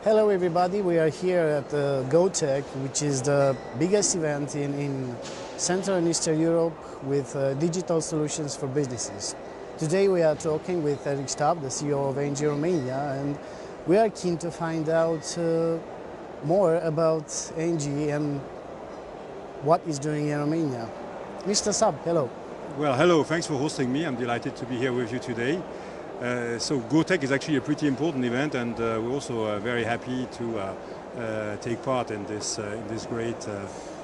Hello everybody, we are here at GoTech, which is the biggest event in Central and Eastern Europe with digital solutions for businesses. Today we are talking with Eric Stab, the CEO of Engie Romania, and we are keen to find out more about Engie and what it's doing in Romania. Mr. Stab, hello. Well, hello, thanks for hosting me. I'm delighted to be here with you today. So GoTech is actually a pretty important event, and we're also very happy to take part in this great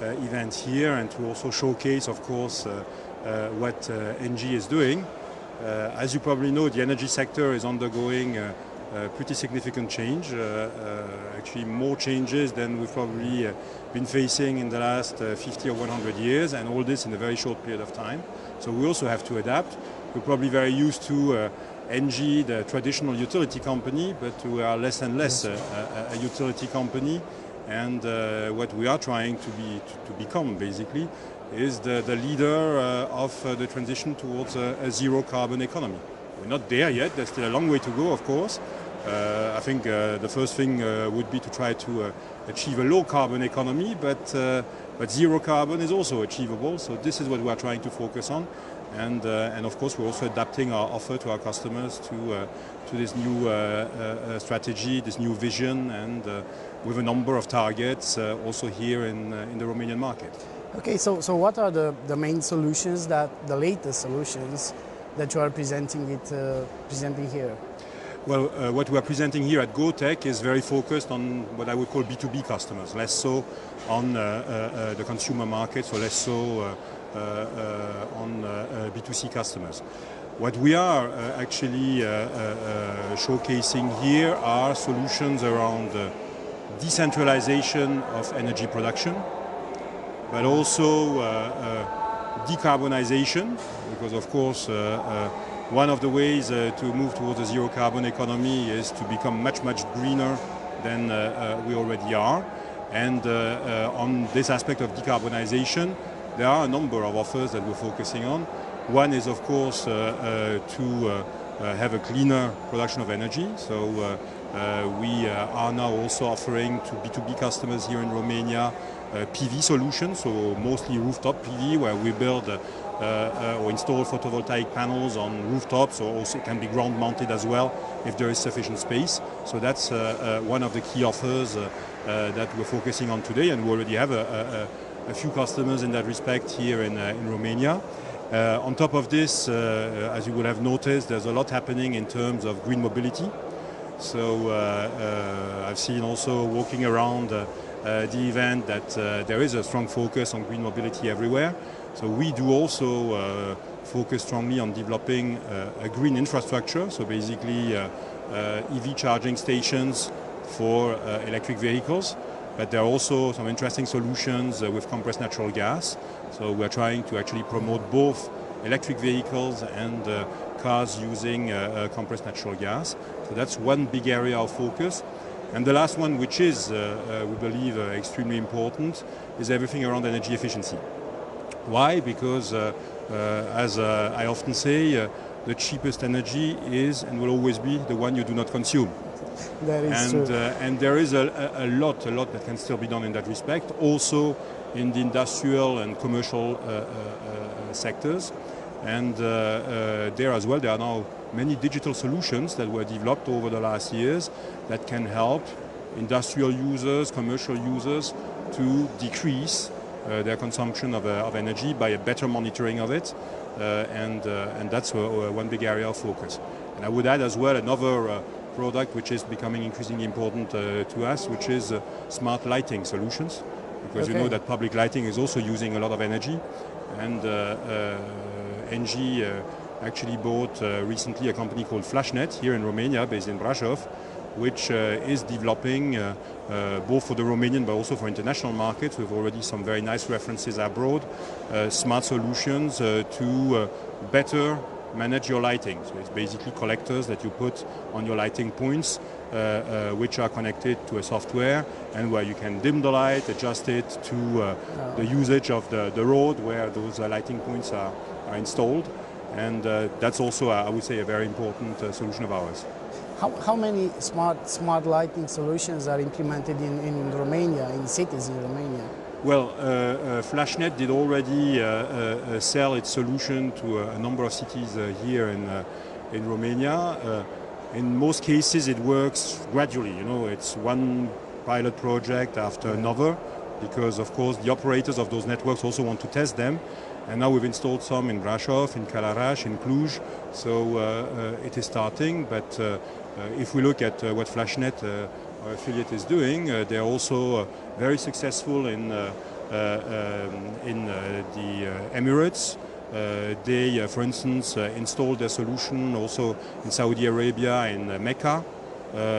event here, and to also showcase, of course, what Engie is doing. As you probably know, the energy sector is undergoing pretty significant change, actually more changes than we've probably been facing in the last 50 or 100 years, and all this in a very short period of time. So we also have to adapt. We're probably very used to Engie, the traditional utility company, but we are less and less a utility company, and what we are trying to become basically is the leader of the transition towards a zero carbon economy. We're not there yet, there's still a long way to go, of course. I think the first thing would be to try to achieve a low carbon economy, but zero carbon is also achievable, so this is what we are trying to focus on. And of course we're also adapting our offer to our customers to this new strategy, this new vision, and with a number of targets also here in the Romanian market. Okay, so what are the main solutions, the latest solutions that you are presenting here? Well, what we are presenting here at GoTech is very focused on what I would call B2B customers, less so on the consumer market, so less so on B2C customers. What we are actually showcasing here are solutions around decentralization of energy production, but also decarbonization, because of course one of the ways to move towards a zero carbon economy is to become much greener than we already are. And on this aspect of decarbonization, there are a number of offers that we're focusing on. One is, of course, to have a cleaner production of energy. So we are now also offering to B2B customers here in Romania PV solutions, so mostly rooftop PV, where we build or install photovoltaic panels on rooftops, or also it can be ground mounted as well if there is sufficient space. So that's one of the key offers that we're focusing on today, and we already have a few customers in that respect here in Romania. On top of this, as you will have noticed, there's a lot happening in terms of green mobility. So I've seen also walking around the event that there is a strong focus on green mobility everywhere. So we do also focus strongly on developing a green infrastructure, so basically EV charging stations for electric vehicles. But there are also some interesting solutions with compressed natural gas. So we're trying to actually promote both electric vehicles and cars using compressed natural gas. So that's one big area of focus. And the last one, which is, we believe, extremely important, is everything around energy efficiency. Why? Because, as I often say, the cheapest energy is and will always be the one you do not consume. That is true. And there is a lot that can still be done in that respect, also in the industrial and commercial sectors. And there as well, there are now many digital solutions that were developed over the last years that can help industrial users, commercial users to decrease their consumption of energy by a better monitoring of it. And that's one big area of focus. And I would add as well another product which is becoming increasingly important to us, which is smart lighting solutions, because you know that public lighting is also using a lot of energy. And Engie actually bought recently a company called Flashnet here in Romania, based in Brașov, which is developing both for the Romanian but also for international markets. We've already some very nice references abroad, smart solutions to better manage your lighting. So it's basically collectors that you put on your lighting points, which are connected to a software, and where you can dim the light, adjust it to the usage of the road where those lighting points are installed. And that's also, I would say, a very important solution of ours. How many smart lighting solutions are implemented in Romania, in cities in Romania? Well, FlashNet did already sell its solution to a number of cities here in Romania. In most cases, it works gradually. You know, it's one pilot project after another, because of course the operators of those networks also want to test them. And now we've installed some in Brașov, in Călăraș, in Cluj. So it is starting. But if we look at what FlashNet, our affiliate, is doing, they're also very successful in the Emirates. They, for instance, installed their solution also in Saudi Arabia, in Mecca.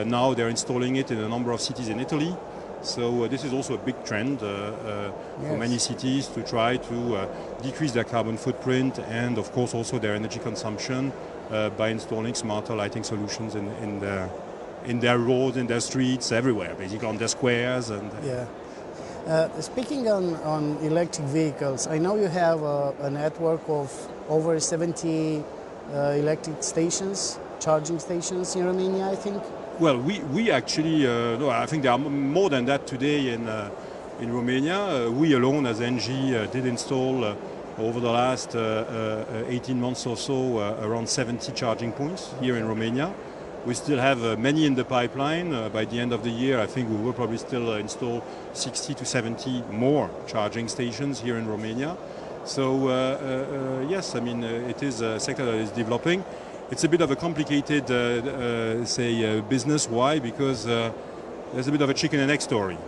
Now they're installing it in a number of cities in Italy. So this is also a big trend for many cities to try to decrease their carbon footprint and, of course, also their energy consumption by installing smarter lighting solutions in their roads, in their streets, everywhere, basically on their squares. And speaking on electric vehicles, I know you have a network of over 70 electric stations, charging stations in Romania, I think. Well, we actually, no, I think there are more than that today in Romania. We alone as Engie did install over the last 18 months or so around 70 charging points here in Romania. We still have many in the pipeline. By the end of the year, I think we will probably still install 60 to 70 more charging stations here in Romania. So yes, I mean, it is a sector that is developing. It's a bit of a complicated, business. Why? Because there's a bit of a chicken and egg story.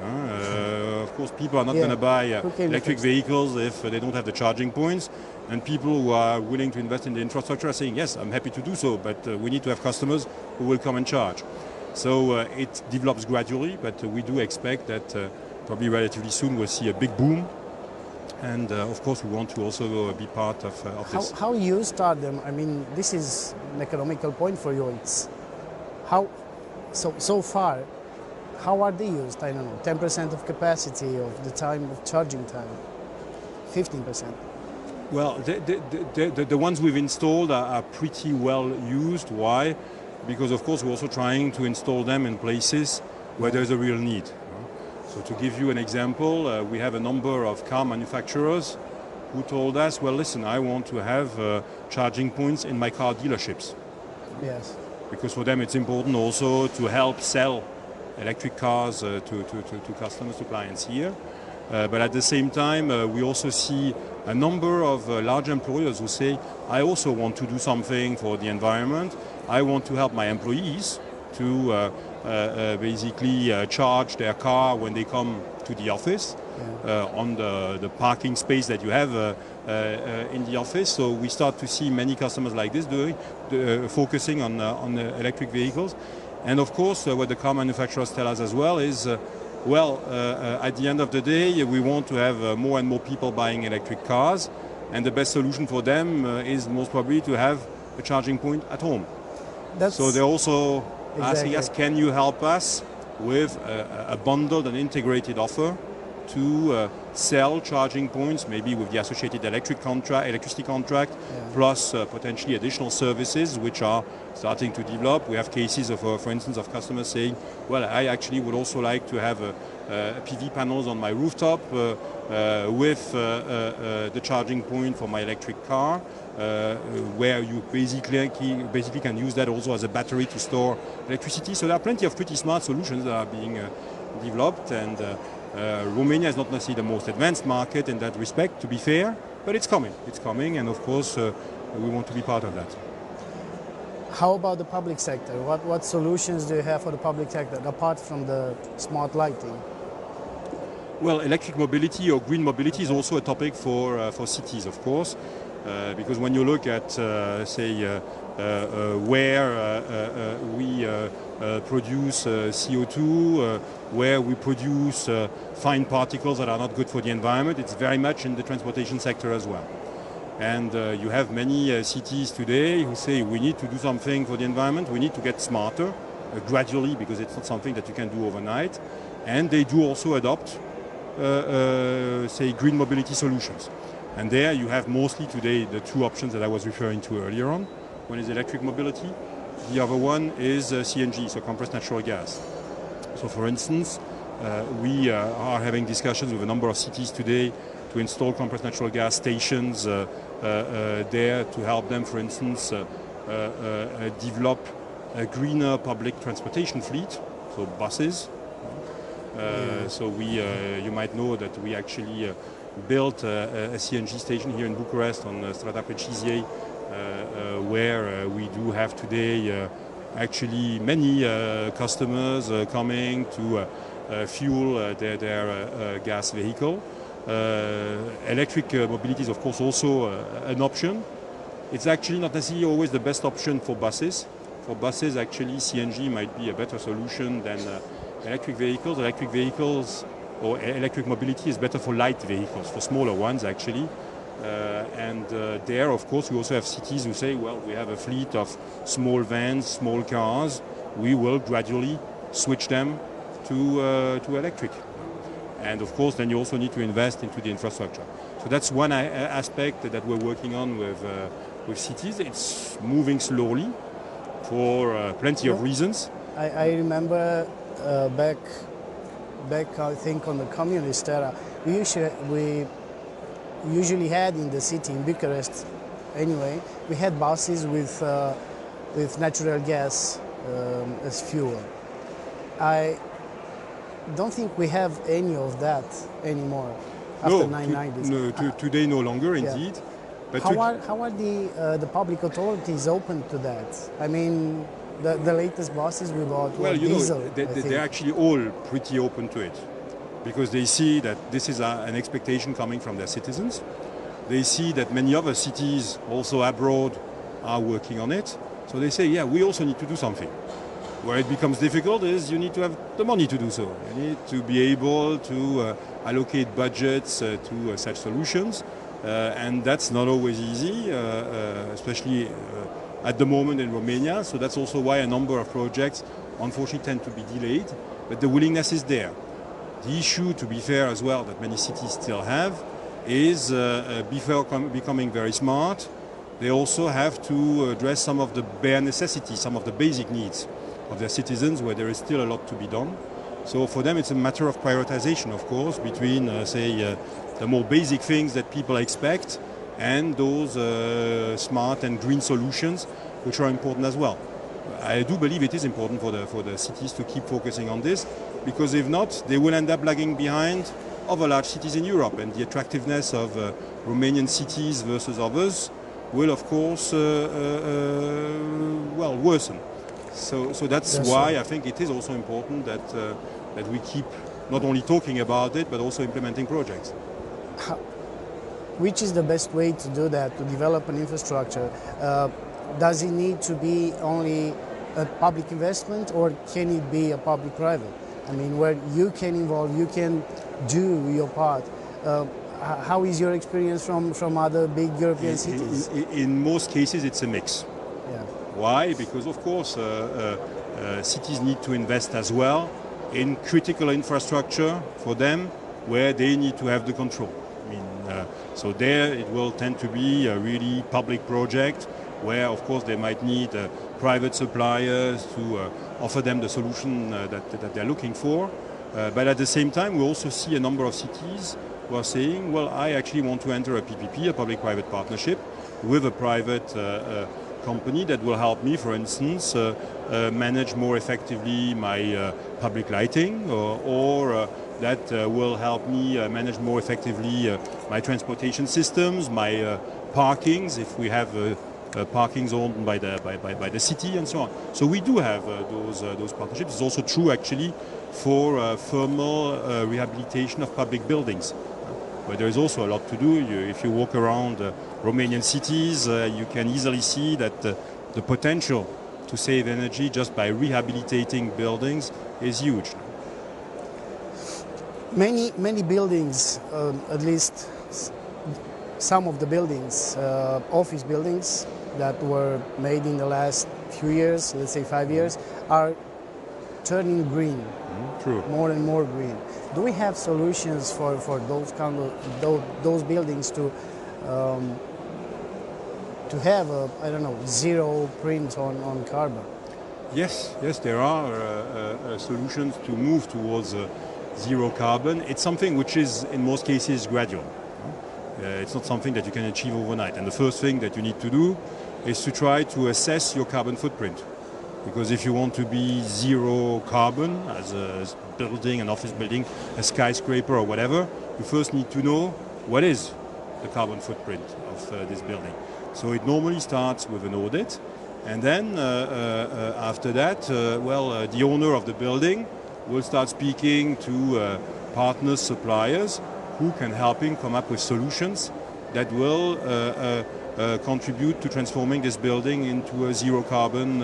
Of course, people are not going to buy electric vehicles if they don't have the charging points. And people who are willing to invest in the infrastructure are saying, yes, I'm happy to do so, but we need to have customers who will come and charge. So it develops gradually, but we do expect that probably relatively soon we'll see a big boom. And of course, we want to also be part of this. How you start them? I mean, this is an economical point for you. It's how so far. How are they used? I don't know. 10% of capacity of the time of charging time, 15%. Well, the ones we've installed are pretty well used. Why? Because of course we're also trying to install them in places where there's a real need. So to give you an example, we have a number of car manufacturers who told us, well, listen, I want to have charging points in my car dealerships. Yes. Because for them it's important also to help sell electric cars to customers, to clients here. But at the same time, we also see a number of large employers who say, I also want to do something for the environment. I want to help my employees to basically charge their car when they come to the office on the parking space that you have in the office. So we start to see many customers like this focusing on electric vehicles. And of course, what the car manufacturers tell us as well is, at the end of the day, we want to have more and more people buying electric cars. And the best solution for them is most probably to have a charging point at home. So they're also asking us, can you help us with a bundled and integrated offer to sell charging points, maybe with the associated electricity contract, plus potentially additional services which are starting to develop. We have cases of, for instance, of customers saying, well, I actually would also like to have PV panels on my rooftop with the charging point for my electric car, where you basically can use that also as a battery to store electricity. So there are plenty of pretty smart solutions that are being developed, and Romania is not necessarily the most advanced market in that respect, to be fair, but it's coming. It's coming, and of course we want to be part of that. How about the public sector? What solutions do you have for the public sector apart from the smart lighting? Well, electric mobility or green mobility is also a topic for cities, of course, because when you look at, where we produce CO2, where we produce fine particles that are not good for the environment, it's very much in the transportation sector as well. And you have many cities today who say we need to do something for the environment, we need to get smarter gradually, because it's not something that you can do overnight. And they do also adopt, green mobility solutions. And there you have mostly today the two options that I was referring to earlier on. One is electric mobility, The other one is CNG, so compressed natural gas. So for instance, we are having discussions with a number of cities today to install compressed natural gas stations there to help them, for instance, develop a greener public transportation fleet, so buses. So you might know that we actually built a CNG station here in Bucharest on Strada Preciziei, where we do have today actually many customers coming to fuel their gas vehicle. Electric mobility is of course also an option. It's actually not necessarily always the best option for buses. For buses, actually, CNG might be a better solution than electric vehicles. Electric vehicles or electric mobility is better for light vehicles, for smaller ones actually. There, of course, we also have cities who say, well, we have a fleet of small vans, small cars. We will gradually switch them to electric. And of course, then you also need to invest into the infrastructure. So that's one aspect that we're working on with cities. It's moving slowly for plenty of reasons. I remember back I think on the communist era, we usually had in the city, in Bucharest anyway, we had buses with natural gas as fuel. I don't think we have any of that anymore after 1990s. Today no longer, indeed. Yeah. But how are the public authorities open to that? I mean, the latest buses we bought were diesel. They're actually all pretty open to it, because they see that this is an expectation coming from their citizens. They see that many other cities also abroad are working on it. So they say, yeah, we also need to do something. Where it becomes difficult is you need to have the money to do so. You need to be able to allocate budgets to such solutions. And that's not always easy, especially at the moment in Romania. So that's also why a number of projects unfortunately tend to be delayed, but the willingness is there. The issue, to be fair as well, that many cities still have is before becoming very smart, they also have to address some of the bare necessities, some of the basic needs of their citizens, where there is still a lot to be done. So for them it's a matter of prioritization, of course, between the more basic things that people expect and those smart and green solutions, which are important as well. I do believe it is important for the cities to keep focusing on this, because if not, they will end up lagging behind other large cities in Europe, and the attractiveness of Romanian cities versus others will, of course, worsen. So that's why I think it is also important that we keep not only talking about it, but also implementing projects. Which is the best way to do that, to develop an infrastructure? Does it need to be only a public investment, or can it be a public-private? I mean, where you can involve, you can do your part. How is your experience from other big European cities? In most cases, it's a mix. Yeah. Why? Because, of course, cities need to invest as well in critical infrastructure for them, where they need to have the control. I mean, so there it will tend to be a really public project, where, of course, they might need private suppliers to offer them the solution that they're looking for. But at the same time, we also see a number of cities who are saying, well, I actually want to enter a PPP, a public-private partnership, with a private company that will help me, for instance, manage more effectively my public lighting, or that will help me manage more effectively my transportation systems, my parkings, if we have parkings owned by the city, and so on. So we do have those partnerships. It's also true, actually, for thermal rehabilitation of public buildings, where there is also a lot to do. If you walk around Romanian cities, you can easily see that the potential to save energy just by rehabilitating buildings is huge. Many buildings, at least some of the buildings, office buildings that were made in the last few years, let's say 5 years, are turning green. True. More and more green. Do we have solutions for those kind of those buildings to have a, I don't know, zero print on carbon? Yes, there are solutions to move towards zero carbon. It's something which is, in most cases, gradual. It's not something that you can achieve overnight. And the first thing that you need to do is to try to assess your carbon footprint. Because if you want to be zero carbon as a building, an office building, a skyscraper or whatever, you first need to know what is the carbon footprint of this building. So it normally starts with an audit. And then after that, the owner of the building will start speaking to partners, suppliers, who can help him come up with solutions that will contribute to transforming this building into a zero carbon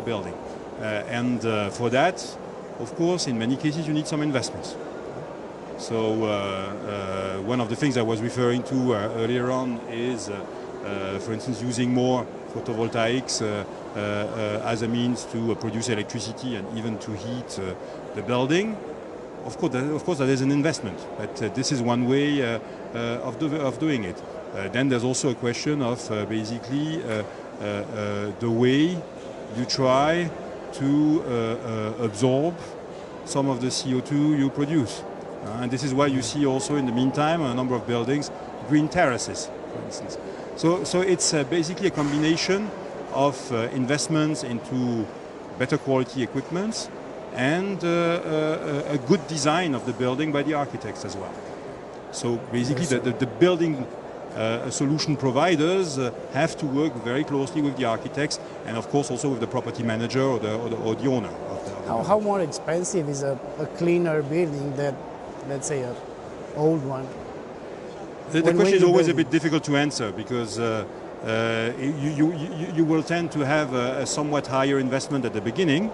building. And for that, of course, in many cases, you need some investments. So one of the things I was referring to earlier on is, for instance, using more photovoltaics as a means to produce electricity and even to heat the building. Of course, there is an investment, but this is one way of doing it. Then there's also a question of basically the way you try to absorb some of the CO2 you produce. And this is why you see also in the meantime a number of buildings, green terraces, for instance. So it's basically a combination of investments into better quality equipment and a good design of the building by the architects as well. So basically the building solution providers have to work very closely with the architects and of course also with the property manager or the owner of the building. How more expensive is a cleaner building than, let's say, an old one? The question is always a bit difficult to answer because you will tend to have a somewhat higher investment at the beginning,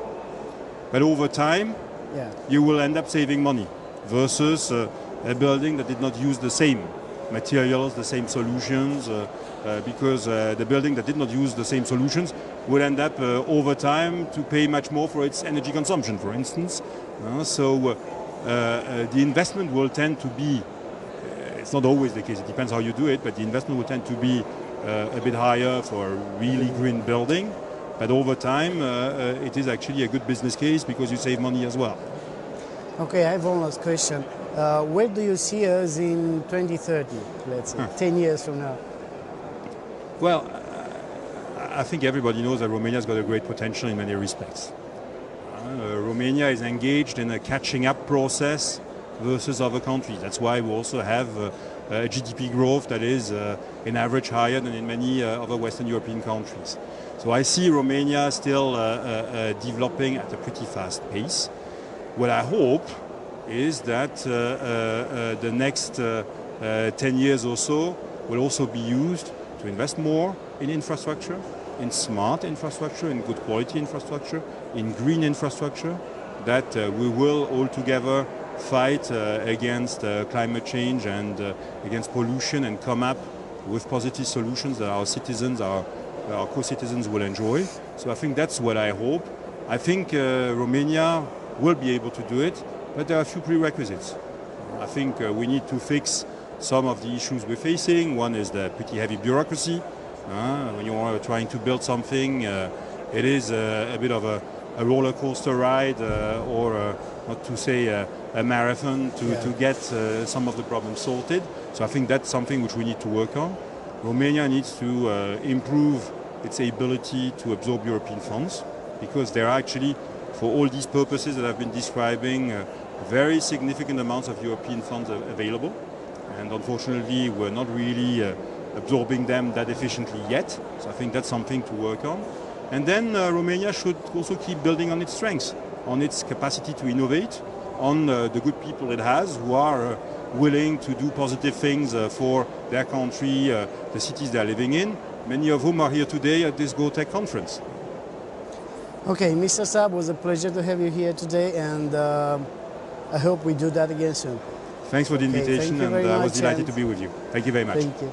but over time you will end up saving money versus a building that did not use the same materials, the same solutions, because the building that did not use the same solutions would end up over time to pay much more for its energy consumption, for instance. So the investment will tend to be, it's not always the case, it depends how you do it, but the investment will tend to be a bit higher for a really green building. But over time, it is actually a good business case because you save money as well. Okay, I have one last question. Where do you see us in 2030, let's say, 10 years from now? Well, I think everybody knows that Romania has got a great potential in many respects. Romania is engaged in a catching up process versus other countries. That's why we also have a GDP growth that is in average higher than in many other Western European countries. So I see Romania still developing at a pretty fast pace. What I hope is that the next 10 years or so will also be used to invest more in infrastructure, in smart infrastructure, in good quality infrastructure, in green infrastructure, that we will all together fight against climate change and against pollution and come up with positive solutions that our citizens, our co-citizens will enjoy. So I think that's what I hope. I think Romania will be able to do it, but there are a few prerequisites. I think we need to fix some of the issues we're facing. One is the pretty heavy bureaucracy. When you are trying to build something, it is a bit of a roller coaster ride or not to say a marathon to get some of the problems sorted. So I think that's something which we need to work on. Romania needs to improve its ability to absorb European funds because there are actually, for all these purposes that I've been describing, very significant amounts of European funds available. And unfortunately, we're not really absorbing them that efficiently yet. So I think that's something to work on. And then Romania should also keep building on its strengths, on its capacity to innovate, on the good people it has who are willing to do positive things for their country, the cities they're living in, many of whom are here today at this GoTech conference. Okay, Mr. Saab, it was a pleasure to have you here today, and I hope we do that again soon. Thanks for the invitation, and I was delighted to be with you. Thank you very much. Thank you.